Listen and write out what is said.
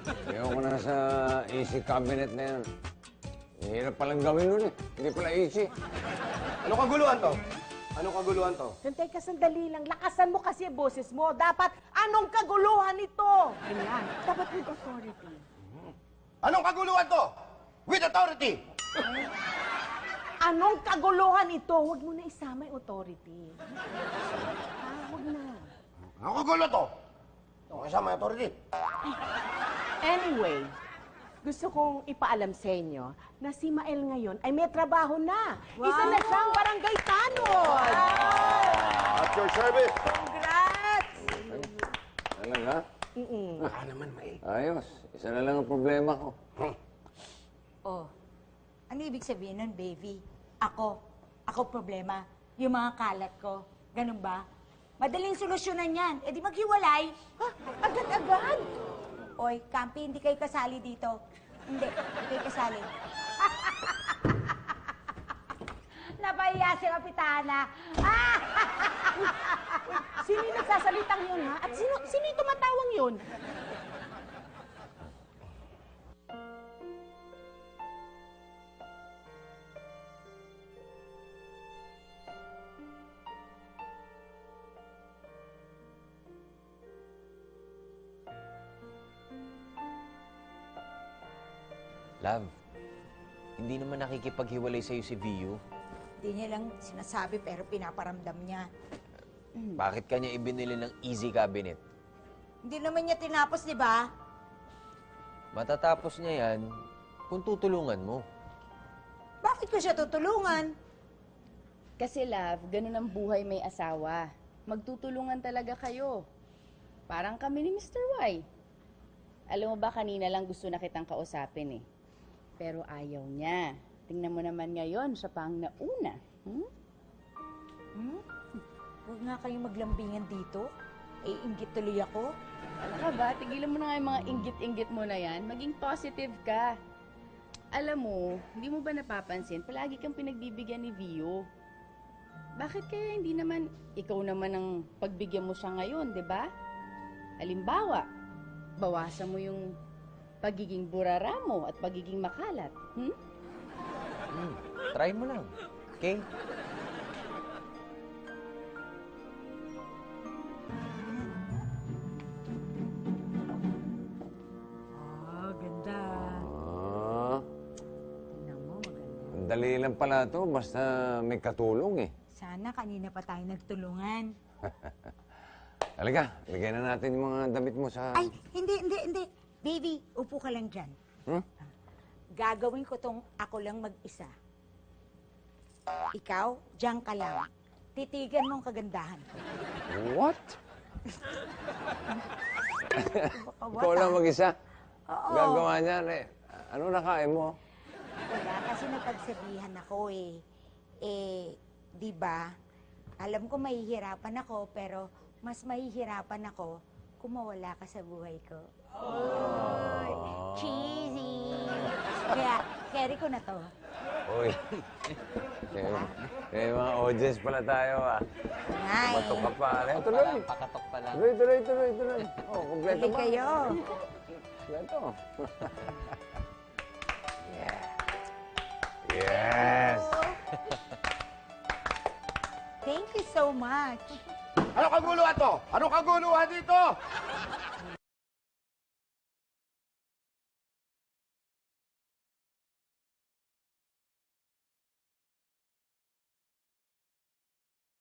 Ayoko na sa easy cabinet na yan. Hirap palang gawin nun eh. Hindi pala easy. Anong kaguluhan to? Anong kaguluhan to? Teka, sandali lang. Lakasan mo kasi ang boses mo. Dapat, anong kaguluhan ito? Ayan. Dapat with authority. Anong kaguluhan to? With authority! Anong kaguluhan ito? Huwag mo na isama yung authority. Huwag na. Anong kagulo to? Anong kasama yung authority? Anyway, gusto kong ipaalam sa inyo na si Mael ngayon ay may trabaho na. Isa na siyang barangay tanod. At your service! Congrats! Talaga? Baka naman, May. Ayos. Isa na lang ang problema ko. Oh, ano ibig sabihin nun, baby? Ako problema. Yung mga kalat ko. Ganun ba? Madaling solusyonan yan. E di maghiwalay. Ha? Agad-agad? Oy, Campi, hindi kayo kasali dito. Hindi kayo kasali. Napahiya si Kapitana. Sino yung nagsasalitang yun, ha? At sino yung tumatawang yun? Love, hindi naman nakikipaghiwalay sa'yo si Viu. Hindi niya lang sinasabi pero pinaparamdam niya. Bakit kanya ibinili ng easy cabinet? Hindi naman niya tinapos, di ba? Matatapos niya yan kung tutulungan mo. Bakit ko siya tutulungan? Kasi love, ganun ang buhay may asawa. Magtutulungan talaga kayo. Parang kami ni Mr. Y. Alam mo ba, kanina lang gusto na kitang kausapin eh. Pero ayaw niya. Tingnan mo naman ngayon, siya pa ang nauna. Huwag nga kayong maglambingan dito. Eh, inggit tuloy ako. Ano ka ba? Tigilan mo na nga yung mga inggit-inggit mo na yan. Maging positive ka. Alam mo, hindi mo ba napapansin, palagi kang pinagbibigyan ni Vio. Bakit kaya hindi naman, ikaw naman ang pagbigyan mo siya ngayon, di ba? Halimbawa, bawasan mo yung pagiging burara mo at pagiging makalat. Try mo lang, okay? Ganda. Ah, Tingnan mo, maganda. ang dali lang pala to. Basta may katulong eh. Sana kanina pa tayo nagtulungan. Talaga, lagay na natin yung mga damit mo sa... Ay, hindi. Baby, upo ka lang dyan. Gagawin ko tong ako lang mag-isa. Ikaw, dyan ka lang. Titigan mo ang kagandahan. What? Ikaw lang mag-isa? Oo. Gagawa niyan eh. Ano nakain mo? Wala, kasi napagsabihan ako eh. Di ba? Alam ko mahihirapan ako, pero mas mahihirapan ako kung mawala ka sa buhay ko. Cheesy! Kaya, carry ko na to. Uy. May mga audience pala tayo ah. Ngay. Bato ka pa. Tuloy. Pakatok pa lang. Tuloy. Oh, kompleto Tuloy ba? kayo. Kompleto. Yes. Thank you so much. Anong kaguluhan to? Anong kaguluhan dito?